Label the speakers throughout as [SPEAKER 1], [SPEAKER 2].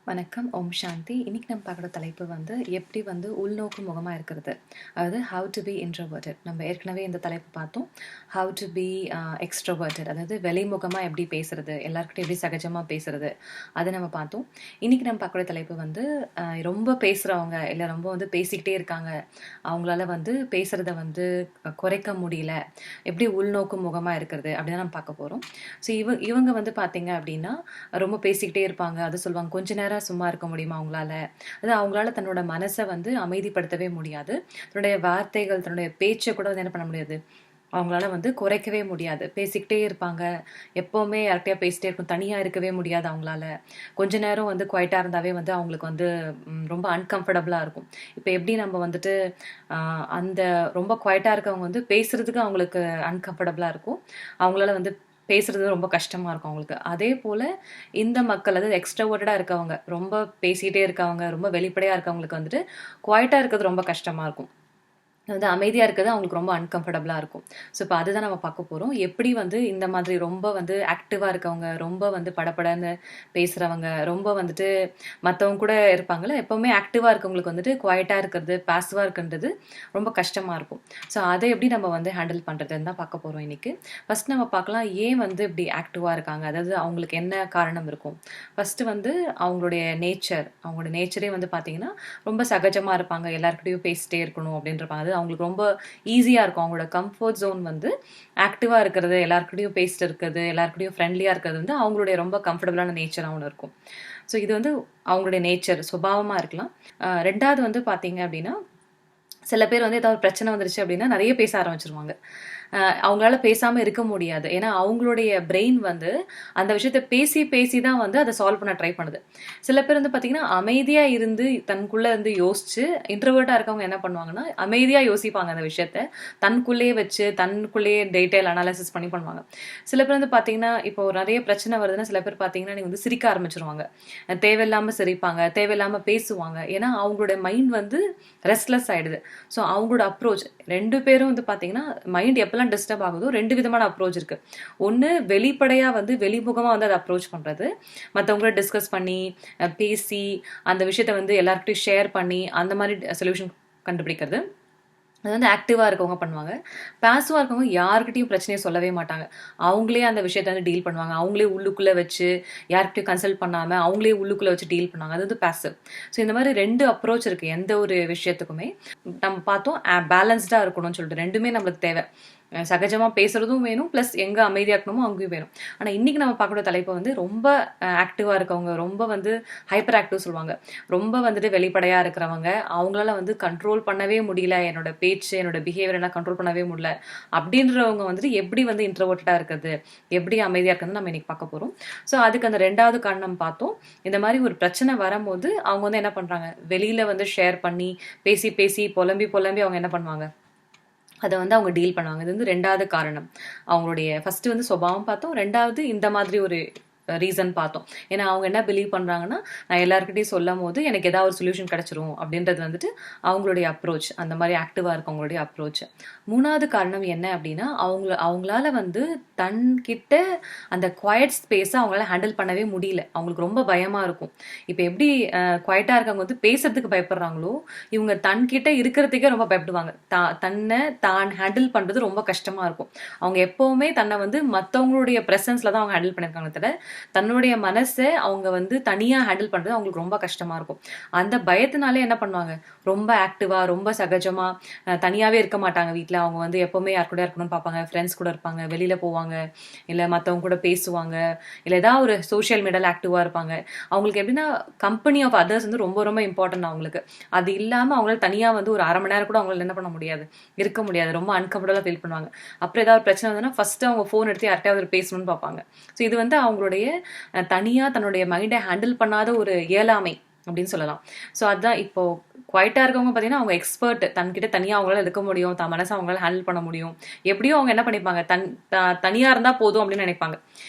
[SPEAKER 1] வணக்கம். ஓம் சாந்தி. இன்னைக்கு நம்ம பார்க்குற தலைப்பு எப்படி உள்நோக்கு முகமா இருக்கிறது. அதாவது ஹவ் டு பி இன்ட்ரோவர்ட்டட். நம்ம ஏற்கனவே இந்த தலைப்பு பார்த்தோம். ஹவ் டு பி எக்ஸ்ட்ரோவர்ட்டட், அதாவது வெளிமுகமா எப்படி பேசுறது, எல்லாருக்கிட்டையும் எப்படி சகஜமா பேசுறது, அதை நம்ம பார்த்தோம். இன்னைக்கு நம்ம பார்க்குற தலைப்பு ரொம்ப பேசுறவங்க இல்லை ரொம்ப பேசிக்கிட்டே இருக்காங்க, அவங்களால பேசுறத குறைக்க முடியல, எப்படி உள்நோக்கு முகமா இருக்கிறது அப்படின்னு நம்ம பார்க்க போறோம். ஸோ இவங்க பார்த்தீங்க அப்படின்னா ரொம்ப பேசிக்கிட்டே இருப்பாங்க. அது சொல்லுவாங்க, கொஞ்ச நேரம் சும்மா இருக்க முடியுமா அவங்களால. அது அவங்களால தன்னோட மனசை அமைதிப்படுத்தவே முடியாது. தன்னுடைய வார்த்தைகள், தன்னுடைய பேச்சை கூட என்ன பண்ண முடியாது, அவங்களால குறைக்கவே முடியாது. பேசிக்கிட்டே இருப்பாங்க, எப்போவுமே யார்கிட்டயா பேசிட்டே இருக்கும், தனியாக இருக்கவே முடியாது அவங்களால. கொஞ்ச நேரம் குவைட்டாக இருந்தாவே அவங்களுக்கு ரொம்ப அன்கம்ஃபர்டபுளாக இருக்கும். இப்போ எப்படி நம்ம அந்த ரொம்ப குவைட்டாக இருக்கவங்க பேசுறதுக்கு அவங்களுக்கு அன்கம்ஃபர்டபுளாக இருக்கும், அவங்களால பேசுறது ரொம்ப கஷ்டமா இருக்கும் அவங்களுக்கு. அதே போல இந்த மக்கள், அதாவது எக்ஸ்ட்ரோவர்ட்டடா இருக்கவங்க, ரொம்ப பேசிட்டே இருக்கவங்க, ரொம்ப வெளிப்படையா இருக்கவங்களுக்கு குவைட்டா இருக்கிறது ரொம்ப கஷ்டமா இருக்கும். அமைதியாக இருக்கிறது அவங்களுக்கு ரொம்ப அன்கம்ஃபர்டபுளாக இருக்கும். ஸோ இப்போ அதுதான் நம்ம பார்க்க போகிறோம். எப்படி இந்த மாதிரி ரொம்ப ஆக்டிவாக இருக்கவங்க, ரொம்ப படபடன்னு பேசுகிறவங்க, ரொம்ப மற்றவங்க கூட இருப்பாங்கள்ல, எப்போவுமே ஆக்டிவாக இருக்கவங்களுக்கு குவைட்டாக இருக்கிறது, பாசிவாக இருக்குன்றது ரொம்ப கஷ்டமாக இருக்கும். ஸோ அதை எப்படி நம்ம ஹேண்டில் பண்ணுறதுன்னு தான் பார்க்க போகிறோம் இன்றைக்கி. ஃபஸ்ட் நம்ம பார்க்கலாம், ஏன் இப்படி ஆக்டிவாக இருக்காங்க, அதாவது அவங்களுக்கு என்ன காரணம் இருக்கும். ஃபஸ்ட்டு அவங்களுடைய அவங்களோட நேச்சரே பார்த்தீங்கன்னா ரொம்ப சகஜமாக இருப்பாங்க, எல்லாருக்கிட்டையும் பேசிட்டே இருக்கணும் அப்படின்றப்பாங்க. அது அவங்களுக்கு ரொம்ப ஈஸியாக இருக்கும். அவங்களோட கம்ஃபர்ட் ஜோன் ஆக்டிவாக இருக்கிறது, எல்லாருக்கிட்டையும் பேசிட்டு இருக்கிறது, எல்லாருக்கிட்டையும் ஃப்ரெண்ட்லியாக இருக்கிறது அவங்களுடைய ரொம்ப கம்ஃபர்டபுளான நேச்சராக ஒன்று இருக்கும். ஸோ இது அவங்களுடைய நேச்சர், சுபாவமாக இருக்கலாம். ரெண்டாவது பார்த்தீங்க அப்படின்னா, சில பேர் ஏதாவது பிரச்சனை வந்துருச்சு அப்படின்னா நிறைய பேச ஆரம்பிச்சிருவாங்க. அவங்களால பேசாமல் இருக்க முடியாது. ஏன்னா அவங்களுடைய பிரெயின் அந்த விஷயத்த பேசி பேசி தான் அதை சால்வ் பண்ண ட்ரை பண்ணுது. சில பேர் பார்த்தீங்கன்னா அமைதியாக இருந்து தனக்குள்ளே யோசிச்சு, இன்ட்ரோவர்ட்டாக இருக்கவங்க என்ன பண்ணுவாங்கன்னா அமைதியாக யோசிப்பாங்க, அந்த விஷயத்த தனக்குள்ளேயே வச்சு தனக்குள்ளேயே டீட்டெயில் அனாலிசிஸ் பண்ணி பண்ணுவாங்க. சில பேர் பார்த்தீங்கன்னா, இப்போ நிறைய பிரச்சனை வருதுன்னா சில பேர் பார்த்தீங்கன்னா நீங்கள் சிரிக்க ஆரம்பிச்சிருவாங்க, தேவையில்லாமல் சிரிப்பாங்க, தேவையில்லாமல் பேசுவாங்க. ஏன்னா அவங்களோட மைண்ட் ரெஸ்ட்லெஸ் ஆகிடுது. ஸோ அவங்களோட அப்ரோச், ரெண்டு பேரும் பார்த்தீங்கன்னா மைண்ட் எப்பெல்லாம் டிஸ்டர்ப் ஆகுதோ ரெண்டு விதமான அப்ரோச் இருக்கு. ஒன்று வெளிப்படையாக வெளிமுகமாக அதை அப்ரோச் பண்ணுறது, மற்றவங்கள டிஸ்கஸ் பண்ணி பேசி அந்த விஷயத்த எல்லாருக்கிட்டையும் ஷேர் பண்ணி அந்த மாதிரி சொல்யூஷன் கண்டுபிடிக்கிறது. அது ஆக்டிவாக இருக்கவங்க பண்ணுவாங்க. பாசிவாக இருக்கவங்க யாருக்கிட்டையும் பிரச்சனையை சொல்லவே மாட்டாங்க. அவங்களே அந்த விஷயத்தை டீல் பண்ணுவாங்க. அவங்களே உள்ளுக்குள்ளே வச்சு யார்கிட்டையும் கன்சல்ட் பண்ணாமல் அவங்களே உள்ளுக்குள்ளே வச்சு டீல் பண்ணுவாங்க. அது பாசிவ். ஸோ இந்த மாதிரி ரெண்டு அப்ரோச் இருக்குது எந்த ஒரு விஷயத்துக்குமே. நம்ம பார்த்தோம் பேலன்ஸ்டாக இருக்கணும்னு சொல்லிட்டு, ரெண்டுமே நம்மளுக்கு தேவை. சகஜமாக பேசுகிறதும் வேணும், ப்ளஸ் எங்கே அமைதியாக இருக்கணுமோ அங்கேயும் வேணும். ஆனால் இன்றைக்கி நம்ம பார்க்குற தலைப்பை ரொம்ப ஆக்டிவாக இருக்கவங்க, ரொம்ப ஹைப்பர் ஆக்டிவ் சொல்லுவாங்க, ரொம்ப வெளிப்படையாக இருக்கிறவங்க, அவங்களால கண்ட்ரோல் பண்ணவே முடியல, என்னோட பேச்சு என்னோட பிஹேவியர் எல்லாம் கண்ட்ரோல் பண்ணவே முடியல அப்படின்றவங்க எப்படி இன்ட்ரோவர்ட்டடாக இருக்கிறது, எப்படி அமைதியாக இருக்கிறது நம்ம இன்றைக்கி பார்க்க போகிறோம். ஸோ அதுக்கு அந்த ரெண்டாவது காரணம் பார்த்தோம். இந்த மாதிரி ஒரு பிரச்சனை வரும்போது அவங்க என்ன பண்ணுறாங்க, வெளியில் ஷேர் பண்ணி பேசி பேசி புலம்பி புலம்பி அவங்க என்ன பண்ணுவாங்க, அதை அவங்க டீல் பண்ணுவாங்க. இது ரெண்டாவது காரணம். அவங்களுடைய ஃபர்ஸ்ட் சுபாவம் பார்த்தோம், ரெண்டாவது இந்த மாதிரி ஒரு ரீசன் பார்த்தோம். ஏன்னா அவங்க என்ன பிலீவ் பண்ணுறாங்கன்னா, நான் எல்லாருக்கிட்டையும் சொல்லும் போது எனக்கு ஏதாவது ஒரு சொல்யூஷன் கிடச்சிரும் அப்படின்றது அவங்களுடைய அப்ரோச், அந்த மாதிரி ஆக்டிவாக இருக்கவங்களுடைய அப்ரோச். மூணாவது காரணம் என்ன அப்படின்னா, அவங்களால தன்கிட்ட அந்த குவைட் ஸ்பேஸை அவங்களால ஹேண்டில் பண்ணவே முடியல. அவங்களுக்கு ரொம்ப பயமாக இருக்கும். இப்போ எப்படி குவைட்டாக இருக்கவங்க பேசுறதுக்கு பயப்படுறாங்களோ, இவங்க தன்கிட்ட இருக்கிறதுக்கே ரொம்ப பயப்படுவாங்க. தன்னை தான் ஹேண்டில் பண்ணுறது ரொம்ப கஷ்டமாக இருக்கும். அவங்க எப்போவுமே தன்னை மற்றவங்களுடைய ப்ரெசன்ஸில் தான் அவங்க ஹேண்டில் பண்ணியிருக்காங்க தவிர தன்னுடைய மனசை அவங்க தனியாக ஹேண்டில் பண்ணுறது அவங்களுக்கு ரொம்ப கஷ்டமாக இருக்கும். அந்த பயத்தினாலே என்ன பண்ணுவாங்க, ரொம்ப ஆக்டிவாக ரொம்ப சகஜமாக தனியாகவே இருக்க மாட்டாங்க. வீட்டில் அவங்க எப்போவுமே யார் கூட இருக்கணும்னு பார்ப்பாங்க, ஃப்ரெண்ட்ஸ் கூட இருப்பாங்க, வெளியில் போவாங்க, இல்லை மற்றவங்க கூட பேசுவாங்க, இல்லை ஏதாவது ஒரு சோஷியல் மீடியாவில் ஆக்டிவாக இருப்பாங்க. அவங்களுக்கு எப்படின்னா கம்பெனி ஆஃப் அதர்ஸ் ரொம்ப ரொம்ப இம்பார்ட்டன்ட் அவங்களுக்கு. அது இல்லாமல் அவங்களால தனியாக ஒரு அரை மணி நேரம் கூட அவங்களால என்ன பண்ண முடியாது, இருக்க முடியாது. ரொம்ப அன்கம்ஃபர்டபுளாக ஃபீல் பண்ணுவாங்க. அப்புறம் ஏதாவது பிரச்சனை வந்ததுன்னா ஃபஸ்ட்டு அவங்க ஃபோன் எடுத்து யார்கிட்டயாவது பேசணும்னு பார்ப்பாங்க. ஸோ இது அவங்களுடைய தனியாக தன்னுடைய மைண்டை ஹேண்டில் பண்ணாத ஒரு இயலாமை அப்படின்னு சொல்லலாம். ஸோ அதுதான் இப்போ குவைட்டாக இருக்கவங்க பார்த்தீங்கன்னா அவங்க எக்ஸ்பர்ட், தன்கிட்ட தனியாக அவங்களால இருக்க முடியும், தன் மனசை அவங்களால ஹேண்டில் பண்ண முடியும். எப்படியும் அவங்க என்ன பண்ணிப்பாங்க, தனியாக இருந்தால் போதும் அப்படின்னு நினைப்பாங்க.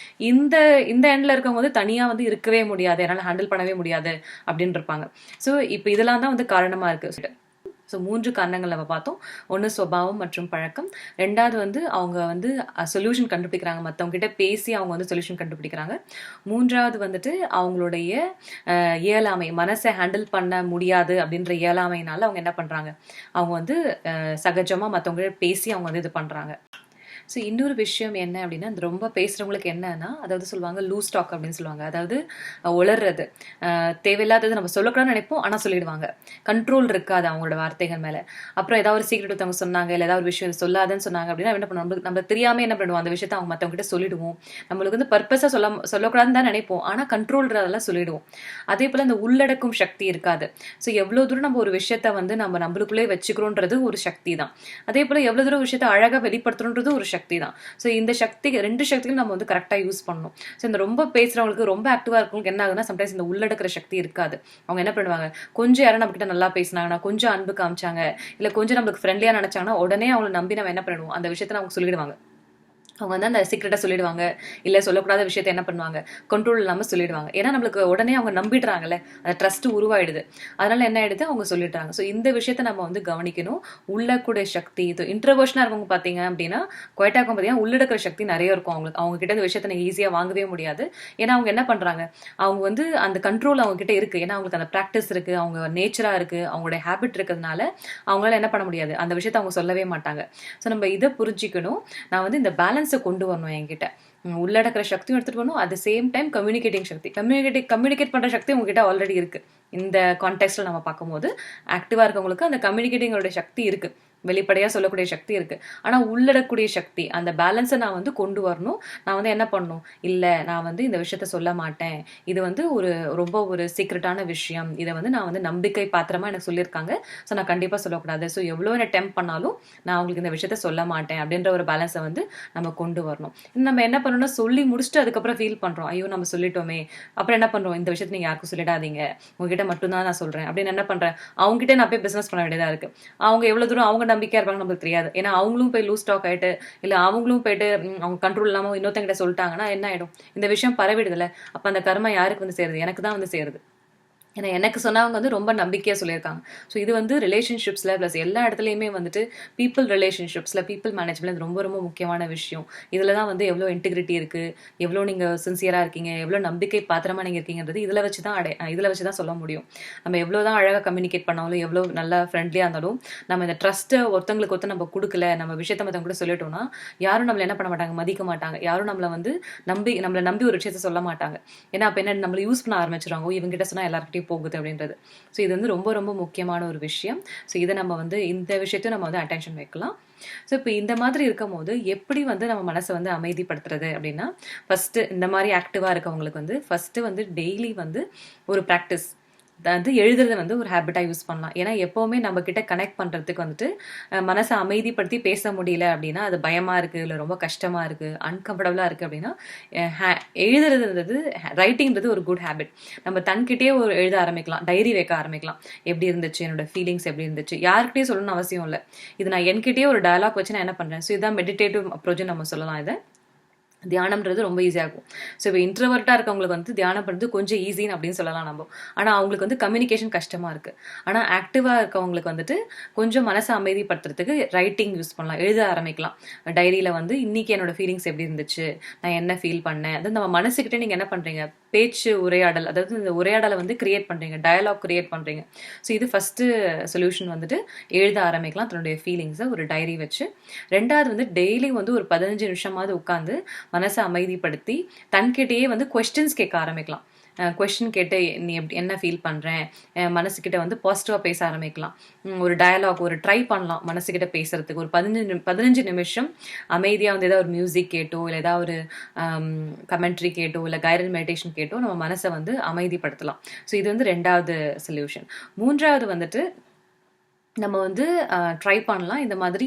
[SPEAKER 1] இந்த இந்த எண்டில் இருக்கவங்க தனியாக இருக்கவே முடியாது, என்னால் ஹேண்டில் பண்ணவே முடியாது அப்படின்னு இருப்பாங்க. ஸோ இப்போ இதெல்லாம் தான் காரணமாக இருக்குது. ஸோ 3 காரணங்கள் நம்ம பார்த்தோம். ஒன்று சுபாவம் மற்றும் பழக்கம், 2வது வந்து அவங்க வந்து சொல்யூஷன் கண்டுபிடிக்கிறாங்க, மற்றவங்க கிட்ட பேசி அவங்க வந்து சொல்யூஷன் கண்டுபிடிக்கிறாங்க, 3வது வந்துட்டு அவங்களுடைய இயலாமை, மனசை ஹேண்டில் பண்ண முடியாது அப்படின்ற இயலாமையினால அவங்க என்ன பண்ணுறாங்க, அவங்க வந்து சகஜமாக மற்றவங்க பேசி அவங்க வந்து இது பண்ணுறாங்க. ஸோ இன்னொரு விஷயம் என்ன அப்படின்னா, இந்த ரொம்ப பேசுகிறவங்களுக்கு என்னன்னா, அதாவது சொல்லுவாங்க லூஸ் டாக் அப்படின்னு சொல்லுவாங்க. அதாவது உளர்றது, தேவையில்லாதது நம்ம சொல்லக்கூடாதுன்னு நினைப்போம், ஆனால் சொல்லிடுவாங்க. கண்ட்ரோல் இருக்காது அவங்களோட வார்த்தைகள் மேலே. அப்புறம் ஏதாவது ஒரு சீக்ரெட் ஒருத்தவங்க சொன்னாங்க, இல்லை ஏதாவது ஒரு விஷயம் சொல்லாதன்னு சொன்னாங்க அப்படின்னா என்ன பண்ணுவோம், நம்ம தெரியாமல் என்ன பண்ணுவோம், அந்த விஷயத்தை அவங்க மற்றவங்க கிட்ட சொல்லிடுவோம். நம்மளுக்கு வந்து பர்பஸாக சொல்லக்கூடாதுன்னு தான் நினைப்போம், ஆனால் கண்ட்ரோல்றதெல்லாம் சொல்லிடுவோம். அதே போல் அந்த உள்ளடக்கும் சக்தி இருக்காது. ஸோ எவ்வளோ தூரம் நம்ம ஒரு விஷயத்த வந்து நம்மளுக்குள்ளே வச்சுக்கிறோன்றது ஒரு சக்தி தான். அதே போல் எவ்வளோ தூரம் விஷயத்த அழகாக வெளிப்படுத்துறோன்றது ஒரு சக்தி தான். ஸோ இந்த சக்தி, 2 சக்தியும் நம்ம வந்து கரெக்டாக யூஸ் பண்ணணும். ஸோ இந்த ரொம்ப பேசுறவங்களுக்கு, ரொம்ப ஆக்டிவாக இருக்கவங்களுக்கு என்ன ஆகுதுன்னா, சம்டைம்ஸ் இந்த உள்ளடக்கிற சக்தி இருக்காது. அவங்க என்ன பண்ணுவாங்க, கொஞ்சம் யாரும் நம்ம கிட்ட நல்லா பேசினாங்கன்னா, கொஞ்சம் அன்பு காமிச்சாங்க, இல்லை கொஞ்சம் நம்மளுக்கு ஃப்ரெண்ட்லியாக நினைச்சாங்கன்னா, உடனே அவங்களை நம்பி நம்ம என்ன பண்ணிடுவோம், அந்த விஷயத்த அவங்க சொல்லிடுவாங்க. அவங்க வந்து அந்த சீக்ரெட்டை சொல்லிடுவாங்க, இல்லை சொல்லக்கூடாத விஷயத்த என்ன பண்ணுவாங்க, கண்ட்ரோல் இல்லாமல் சொல்லிடுவாங்க. ஏன்னா நம்மளுக்கு உடனே அவங்க நம்பிடுறாங்கல்ல, அந்த ட்ரஸ்ட் உருவாயிடுது. அதனால என்ன ஆயிடுது, அவங்க சொல்லிடுறாங்க. ஸோ இந்த விஷயத்த நம்ம வந்து கவனிக்கணும். உள்ளக்கூடிய சக்தி, இது இன்ட்ரோவர்ஷனாக இருக்கவங்க பார்த்தீங்க அப்படின்னா, குவைட்டாக இருக்கும் பார்த்தீங்கன்னா உள்ளடக்கிற சக்தி நிறைய இருக்கும் அவங்களுக்கு. அவங்க கிட்ட இந்த விஷயத்த நீங்கள் ஈஸியாக வாங்கவே முடியாது. ஏன்னா அவங்க என்ன பண்ணுறாங்க, அவங்க வந்து அந்த கண்ட்ரோல் அவங்க கிட்ட இருக்குது. ஏன்னா அவங்களுக்கு அந்த ப்ராக்டிஸ் இருக்குது, அவங்க நேச்சராக இருக்குது, அவங்களுடைய ஹேபிட் இருக்கிறதுனால அவங்களால என்ன பண்ண முடியாது, அந்த விஷயத்த அவங்க சொல்லவே மாட்டாங்க. ஸோ நம்ம இதை புரிஞ்சிக்கணும். நான் வந்து இந்த பேலன்ஸை கொண்டு வரணும் என்கிட்ட. உள்ளடக்கிற சக்தியும் எடுத்துட்டு வரணும், at the same time communicating சக்தி, கம்யூனிகேட் பண்ற சக்தி உங்ககிட்ட ஆல்ரெடி இருக்கு. இந்த கான்டெக்ட்ல நம்ம பார்க்கும்போது ஆக்டிவா இருக்கவங்களுக்கு அந்த கம்யூனிகேட்டிங்கோட சக்தி இருக்கு, வெளிப்படையா சொல்லக்கூடிய சக்தி இருக்கு. ஆனா உள்ளடக்கூடிய சக்தி, அந்த பேலன்ஸை நான் வந்து கொண்டு வரணும். நான் வந்து என்ன பண்ணணும், இல்ல நான் வந்து இந்த விஷயத்த சொல்ல மாட்டேன், இது வந்து ரொம்ப ஒரு சீக்ரெட்டான விஷயம், இதை வந்து நான் வந்து நம்பிக்கை பாத்திரமா எனக்கு சொல்லியிருக்காங்க, ஸோ நான் கண்டிப்பா சொல்லக்கூடாது, ஸோ எவ்வளோ என்ன டெம்ப் பண்ணாலும் நான் உங்களுக்கு இந்த விஷயத்த சொல்ல மாட்டேன் அப்படின்ற ஒரு பேலன்ஸை வந்து நம்ம கொண்டு வரணும். நம்ம என்ன பண்ணணும்னா, சொல்லி முடிச்சுட்டு அதுக்கப்புறம் ஃபீல் பண்றோம், ஐயோ நம்ம சொல்லிட்டோமே, அப்புறம் என்ன பண்றோம், இந்த விஷயத்தை நீங்க யாருக்கும் சொல்லிடாதீங்க, உங்ககிட்ட மட்டும்தான் நான் சொல்றேன் அப்படின்னு என்ன பண்றேன், அவங்க கிட்ட நான் போய் பிசினஸ் பண்ண வேண்டியதா இருக்கு. அவங்க எவ்வளவு தூரம் அவங்க நம்பிக்கையா இருப்பாங்க நமக்கு தெரியாது. ஏன்னா அவங்களும் போய் லூஸ் டாக் ஆயிட்டு, இல்ல அவங்களும் போயிட்டு அவங்க கண்ட்ரோல் இல்லாம இன்னொருத்தங்கிட்ட சொல்லிட்டாங்கன்னா என்ன ஆயிடும், இந்த விஷயம் பரவிடுதுல. அப்ப அந்த கர்மா யாருக்கு வந்து சேருது, எனக்கு தான் வந்து சேருது. ஏன்னா எனக்கு சொன்னவங்க வந்து ரொம்ப நம்பிக்கையாக சொல்லியிருக்காங்க. ஸோ இது வந்து ரிலேஷன்ஷிப்ஸில் ப்ளஸ் எல்லா இடத்துலையுமே வந்துட்டு பீப்புள் ரிலேஷன்ஷிப்ஸில், பீப்புள் மேனேஜ்மெண்ட் ரொம்ப ரொம்ப முக்கியமான விஷயம். இதில் தான் வந்து எவ்வளோ இன்டிகிரிட்டி இருக்குது, எவ்வளோ நீங்கள் சின்சியராக இருக்கீங்க, எவ்வளோ நம்பிக்கை பாத்திரமா நீங்கள் இருக்கீங்கன்றது இதில் வச்சு தான் சொல்ல முடியும். நம்ம எவ்வளோ தான் அழகாக கம்யூனிகேட் பண்ணாலும், எவ்வளோ நல்லா ஃப்ரெண்ட்லியாக இருந்தாலும், நம்ம இந்த ட்ரஸ்ட்டை ஒருத்தங்களுக்கு ஒருத்தர் நம்ம கொடுக்கல, நம்ம விஷயத்தை மற்றவங்க கூட சொல்லிட்டோம்னா யாரும் நம்மளை என்ன பண்ண மாட்டாங்க, மதிக்க மாட்டாங்க. யாரும் நம்மளை நம்பி ஒரு விஷயத்த சொல்ல மாட்டாங்க. ஏன்னா அப்போ என்ன, நம்மளை யூஸ் பண்ண ஆரம்பிச்சிருவாங்க, இவங்ககிட்ட சொன்னால் எல்லாருக்கிட்டையும் போகுது அப்படின்றது. ஸோ இது வந்து ரொம்ப ரொம்ப முக்கியமான ஒரு விஷயம். ஸோ இதை நம்ம வந்து இந்த விஷயத்தையும் நம்ம வந்து அட்டென்ஷன் வைக்கலாம். ஸோ இப்போ இந்த மாதிரி இருக்கும் போது எப்படி வந்து நம்ம மனசை வந்து அமைதிப்படுத்துறது அப்படின்னா, ஃபர்ஸ்ட் இந்த மாதிரி ஆக்டிவாக இருக்கவங்களுக்கு வந்து ஃபர்ஸ்ட் வந்து டெய்லி வந்து ஒரு ப்ராக்டிஸ், அது எழுதுறத வந்து ஒரு ஹேபிட்டாக யூஸ் பண்ணலாம். ஏன்னா எப்போவுமே நம்ம கிட்ட கனெக்ட் பண்ணுறதுக்கு வந்துட்டு மனசை அமைதிப்படுத்தி பேச முடியல அப்படின்னா, அது பயமாக இருக்குது, இல்லை ரொம்ப கஷ்டமாக இருக்குது, அன்கம்ஃபர்டபுளாக இருக்குது அப்படின்னா, எழுதுறதுன்றது, ரைட்டிங்கிறது ஒரு குட் ஹேபிட். நம்ம தன்கிட்டயே ஒரு எழுத ஆரம்பிக்கலாம், டைரி வைக்க ஆரம்பிக்கலாம். எப்படி இருந்துச்சு, என்னோட ஃபீலிங்ஸ் எப்படி இருந்துச்சு, யாருக்கிட்டே சொல்லணும்னு அவசியம் இல்லை. இது நான் என்கிட்டயே ஒரு டயலாக் வச்சு நான் என்ன பண்ணுறேன். ஸோ இதுதான் மெடிடேட்டிவ் அப்ரோச்சுன்னு நம்ம சொல்லலாம். இதை தியானம்ன்றது ரொம்ப ஈஸியாகும். ஸோ இப்போ இன்ட்ரோவர்ட்டாக இருக்கவங்களுக்கு வந்து தியானம் பண்ணுறது கொஞ்சம் ஈஸின்னு அப்படின்னு சொல்லலாம் நம்ம. ஆனால் அவங்களுக்கு வந்து கம்யூனிகேஷன் கஷ்டமாக இருக்குது. ஆனால் ஆக்டிவாக இருக்கவங்களுக்கு வந்துட்டு கொஞ்சம் மனசை அமைதிப்படுத்துறதுக்கு ரைட்டிங் யூஸ் பண்ணலாம், எழுத ஆரம்பிக்கலாம். டைரியில் வந்து இன்னைக்கு என்னோட ஃபீலிங்ஸ் எப்படி இருந்துச்சு, நான் என்ன ஃபீல் பண்ணேன், அதாவது நம்ம மனசுக்கிட்டே நீங்கள் என்ன பண்ணுறீங்க, பேச்சு உரையாடல், அதாவது இந்த உரையாடலை வந்து கிரியேட் பண்ணுறீங்க, டயலாக் கிரியேட் பண்ணுறீங்க. ஸோ இது ஃபஸ்ட்டு சொல்யூஷன் வந்துட்டு எழுத ஆரம்பிக்கலாம் தன்னுடைய ஃபீலிங்ஸை ஒரு டைரி வச்சு. 2வது வந்து டெய்லி வந்து ஒரு 15 நிமிஷமாவது உட்காந்து மனசை அமைதிப்படுத்தி தன்கிட்டயே வந்து கொஸ்டின்ஸ் கேட்க ஆரம்பிக்கலாம். கொஸ்டின் கேட்டு நீ என்ன ஃபீல் பண்ணுறேன், மனசுக்கிட்ட வந்து பாசிட்டிவாக பேச ஆரம்பிக்கலாம். ஒரு டயலாக் ஒரு ட்ரை பண்ணலாம் மனசுக்கிட்ட பேசுறதுக்கு. ஒரு 15 நிமிஷம் அமைதியாக வந்து ஏதாவது ஒரு மியூசிக் கேட்டோ, இல்லை ஏதாவது ஒரு கமெண்ட்ரி கேட்டோ, இல்லை கைடட் மெடிடேஷன் கேட்டோ நம்ம மனசை வந்து அமைதிப்படுத்தலாம். ஸோ இது வந்து 2வது சொல்யூஷன். 3வது வந்துட்டு நம்ம வந்து ட்ரை பண்ணலாம். இந்த மாதிரி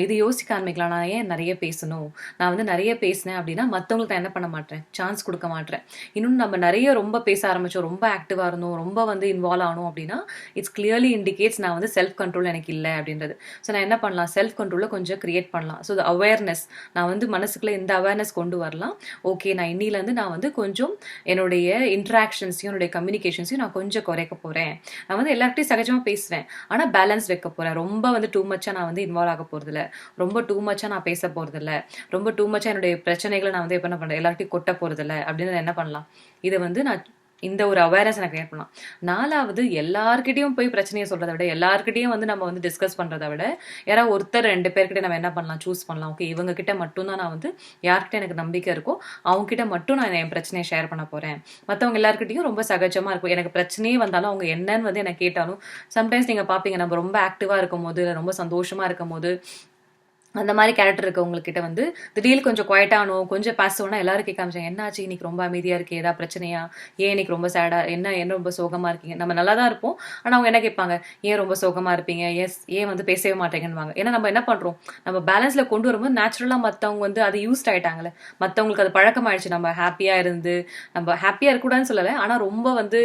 [SPEAKER 1] இது யோசிக்க ஆரம்பிக்கலாம், நான் ஏன் நிறைய பேசணும், நான் வந்து நிறைய பேசினேன் அப்படின்னா மற்றவங்களுக்கு நான் என்ன பண்ண மாட்டேன், சான்ஸ் கொடுக்க மாட்டேன். இன்னும் நம்ம நிறைய ரொம்ப பேச ஆரம்பித்தோம், ரொம்ப ஆக்டிவாக இருந்தோம், ரொம்ப வந்து இன்வால்வ் ஆகணும் அப்படின்னா இட்ஸ் கிளியர்லி இண்டிகேட்ஸ் நான் வந்து செல்ஃப் கண்ட்ரோல் எனக்கு இல்லை அப்படின்றது. ஸோ நான் என்ன பண்ணலாம், செல்ஃப் கண்ட்ரோலை கொஞ்சம் கிரியேட் பண்ணலாம். ஸோ அவேர்னஸ், நான் வந்து மனசுக்குள்ளே இந்த அவேர்னஸ் கொண்டு வரலாம். ஓகே, நான் இன்னிலேருந்து நான் வந்து கொஞ்சம் என்னுடைய இன்ட்ராக்ஷன்ஸையும் என்னுடைய கம்யூனிகேஷன்ஸையும் நான் கொஞ்சம் குறைக்க போகிறேன். நான் வந்து எல்லார்கிட்டையும் சகஜமாக பேசுவேன், ஆனால் பேலன்ஸ் பேலன்ஸ் வைக்க போகிறேன். ரொம்ப வந்து டூ மச்சாக நான் வந்து இன்வால்வ் ஆக போகிறதில்ல, ரொம்ப டூ மச்சாக நான் பேச போகிறதில்ல, ரொம்ப டூ மச்சாக என்னுடைய பிரச்சனைகளை நான் வந்து எப்போ என்ன பண்ணுறேன் எல்லார்ட்டையும் கொட்ட போகிறதில்ல அப்படின்னு என்ன பண்ணலாம். இதை வந்து நான் இந்த ஒரு அவேர்னஸ் எனக்கு கிரியேட் பண்ணலாம். 4வது, எல்லார்கிட்டையும் போய் பிரச்சனையை சொல்றதை விட, எல்லார்கிட்டையும் வந்து நம்ம வந்து டிஸ்கஸ் பண்றதை விட, யாராவது ஒருத்தர் 2 பேர்கிட்ட நம்ம என்ன பண்ணலாம், சூஸ் பண்ணலாம். ஓகே, இவங்க கிட்ட மட்டும்தான் நான் வந்து யார்கிட்ட எனக்கு நம்பிக்கை இருக்கோ அவங்க கிட்ட மட்டும் நான் என் பிரச்சனையை ஷேர் பண்ண போறேன். மற்றவங்க எல்லாருக்கிட்டையும் ரொம்ப சகஜமா இருக்கும். எனக்கு பிரச்சனையே வந்தாலும் அவங்க என்னன்னு வந்து எனக்கு கேட்டாலும், சம்டைம்ஸ் நீங்க பாப்பீங்க, நம்ம ரொம்ப ஆக்டிவா இருக்கும் போது, ரொம்ப சந்தோஷமா இருக்கும் போது, அந்த மாதிரி கேரக்டர் இருக்கவங்ககிட்ட வந்து திடீர்னு கொஞ்சம் குவைட்டானோ கொஞ்சம் பாசிட்டிவ்னா எல்லாரும் கேட்க ஆரம்பிச்சாங்க, என்னாச்சு இன்னைக்கு ரொம்ப அமைதியா இருக்கு, ஏதா பிரச்சனையா, ஏன் இன்னைக்கு ரொம்ப சேடா, என்ன ரொம்ப சோகமா இருக்கீங்க. நம்ம நல்லா தான் இருப்போம், ஆனா அவங்க என்ன கேட்பாங்க, ஏன் ரொம்ப சோகமா இருப்பீங்க, ஏன் வந்து பேசவே மாட்டேங்கன்னு. ஏன்னா நம்ம என்ன பண்றோம், நம்ம பேலன்ஸ்ல கொண்டு வரும்போது நேச்சுரலா மத்தவங்க வந்து அது யூஸ்ட் ஆயிட்டாங்களே, மத்தவங்களுக்கு அது பழக்கம் ஆயிடுச்சு. நம்ம ஹாப்பியா இருந்து, நம்ம ஹாப்பியா இருக்கக்கூடாதுன்னு சொல்லலை, ஆனா ரொம்ப வந்து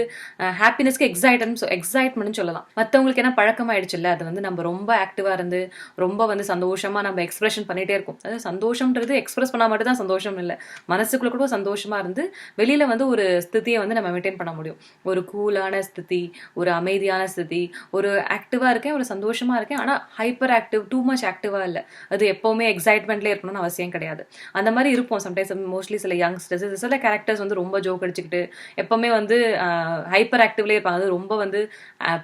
[SPEAKER 1] ஹாப்பினஸ்க்கு எக்ஸைட்மெண்ட் சொல்லலாம். மத்தவங்களுக்கு என்ன பழக்கம் ஆயிடுச்சு இல்ல, அது வந்து நம்ம ரொம்ப ஆக்டிவா இருந்து ரொம்ப வந்து சந்தோஷமா நம்ம எக்ஸ்பிரஷன் பண்ணிட்டே இருக்கும். அதாவது சந்தோஷம்ன்றது எக்ஸ்பிரஸ் பண்ணா மட்டும் தான் சந்தோஷம் இல்லை, மனசுக்குள்ள கூட சந்தோஷமா இருந்து வெளியில வந்து ஒரு ஸ்திதியை வந்து நம்ம மெயின்டைன் பண்ண முடியும். ஒரு கூலான ஸ்திதி, ஒரு அமைதியான ஸ்திதி, ஒரு ஆக்டிவா இருக்கேன், ஒரு சந்தோஷமா இருக்கேன், ஆனா ஹைப்பர் ஆக்டிவ், டூ மச் ஆக்டிவா இல்லை. அது எப்பவுமே எக்ஸைட்மெண்ட்லேயே இருக்கணும்னு அவசியம் கிடையாது. அந்த மாதிரி இருப்போம் சம்டைம்ஸ். மோஸ்ட்லி சில யங்ஸ்டர்ஸ், சில கேரக்டர்ஸ் வந்து ரொம்ப ஜோக் அடிச்சுக்கிட்டு எப்பவுமே வந்து ஹைப்பர் ஆக்டிவ்லேயே இருப்பாங்க. அது ரொம்ப வந்து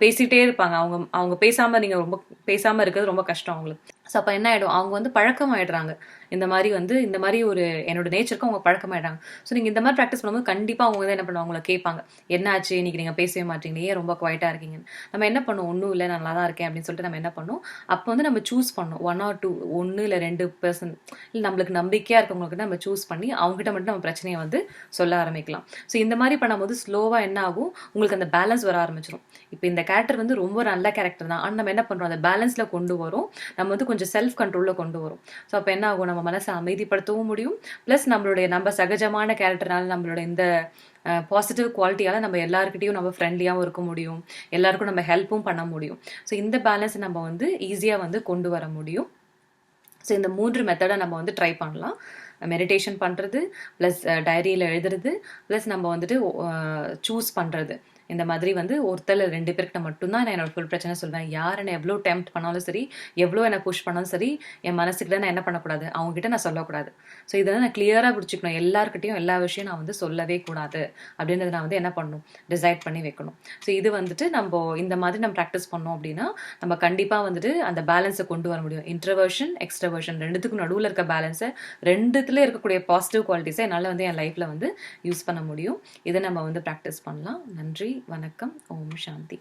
[SPEAKER 1] பேசிட்டே இருப்பாங்க. அவங்க பேசாம, நீங்க ரொம்ப பேசாம இருக்கிறது ரொம்ப கஷ்டம் அவங்களுக்கு. ஸோ அப்போ என்ன ஆகிடும், அவங்க வந்து பழக்கம் ஆகிடுறாங்க. இந்த மாதிரி ஒரு என்னோட நேச்சருக்கு அவங்க பழக்கமாயிட்டாங்க. ஸோ நீங்கள் இந்த மாதிரி ப்ராக்டிஸ் பண்ணும்போது கண்டிப்பாக அவங்க வந்து என்ன பண்ணுவாங்க, அவங்கள கேட்பாங்க, என்னாச்சு இன்னைக்கு நீங்கள் பேசவே மாட்டீங்க, ஏன் ரொம்ப குவைட்டாக இருக்கீங்கன்னு. நம்ம என்ன பண்ணுவோம், ஒன்றும் இல்லை நல்லா தான் இருக்கேன் அப்படின்னு சொல்லிட்டு நம்ம என்ன பண்ணுவோம், அப்போ வந்து நம்ம சூஸ் பண்ணோம் 1 or 2, 1 இல்லை 2% இல்லை நம்மளுக்கு நம்பிக்கையாக இருக்கவங்ககிட்ட நம்ம சூஸ் பண்ணி அவங்ககிட்ட மட்டும் நம்ம பிரச்சனையை வந்து சொல்ல ஆரம்பிக்கலாம். ஸோ இந்த மாதிரி பண்ணும்போது ஸ்லோவாக என்ன ஆகும், உங்களுக்கு அந்த பேலன்ஸ் வர ஆரம்பிச்சிடும். இப்போ இந்த கேரக்டர் வந்து ரொம்ப நல்ல கேரக்டர் தான், ஆனால் நம்ம என்ன பண்ணுறோம், அந்த பேலன்ஸில் கொண்டு வரும், நம்ம வந்து கொஞ்சம் செல்ஃப் கண்ட்ரோலில் கொண்டு வரும். ஸோ அப்போ என்ன ஆகும், நம்ம மனசை அமைதிப்படுத்தவும் முடியும், ப்ளஸ் நம்ம சகஜமான கேரக்டர்னால நம்மளோட இந்த பாசிட்டிவ் குவாலிட்டியால் நம்ம எல்லாருக்கிட்டையும் நம்ம ஃப்ரெண்ட்லியாகவும் இருக்க முடியும், எல்லாருக்கும் நம்ம ஹெல்ப்பும் பண்ண முடியும். ஸோ இந்த பேலன்ஸ் நம்ம வந்து ஈஸியாக வந்து கொண்டு வர முடியும். ஸோ இந்த 3 மெத்தடை நம்ம வந்து ட்ரை பண்ணலாம். மெடிடேஷன் பண்ணுறது, ப்ளஸ் டைரியில் எழுதுறது, ப்ளஸ் நம்ம வந்துட்டு சூஸ் பண்ணுறது. இந்த மாதிரி வந்து ஒருத்தர் 2 பேர்கிட்ட மட்டும்தான் நான் என்னோட ஃபுல் பிரச்சனை சொல்வேன். யார் என்னை எவ்வளோ டெம்ப்ட் பண்ணாலும் சரி, எவ்வளோ என்னை புஷ் பண்ணாலும் சரி, என் மனசுக்கிட்ட நான் என்ன பண்ணக்கூடாது, அவங்ககிட்ட நான் சொல்லக்கூடாது. ஸோ இதை நான் கிளியராக பிடிச்சிக்கணும். எல்லாருக்கிட்டையும் எல்லா விஷயம் நான் வந்து சொல்லவே கூடாது அப்படின்றத நான் வந்து என்ன பண்ணணும், டிசைட் பண்ணி வைக்கணும். ஸோ இது வந்துட்டு நம்ம இந்த மாதிரி நம்ம ப்ராக்டிஸ் பண்ணோம் அப்படின்னா நம்ம கண்டிப்பாக வந்துட்டு அந்த பேலன்ஸை கொண்டு வர முடியும். இன்ட்ரவர்ஷன், எக்ஸ்ட்ரவர்ஷன் ரெண்டுத்துக்கும் நடுவில் இருக்க பேலன்ஸை, ரெண்டுத்துல இருக்கக்கூடிய பாசிட்டிவ் குவாலிட்டிஸை என்னால் வந்து என் லைஃப்பில் வந்து யூஸ் பண்ண முடியும். இதை நம்ம வந்து ப்ராக்டிஸ் பண்ணலாம். நன்றி, வணக்கம், ஓம் சாந்தி.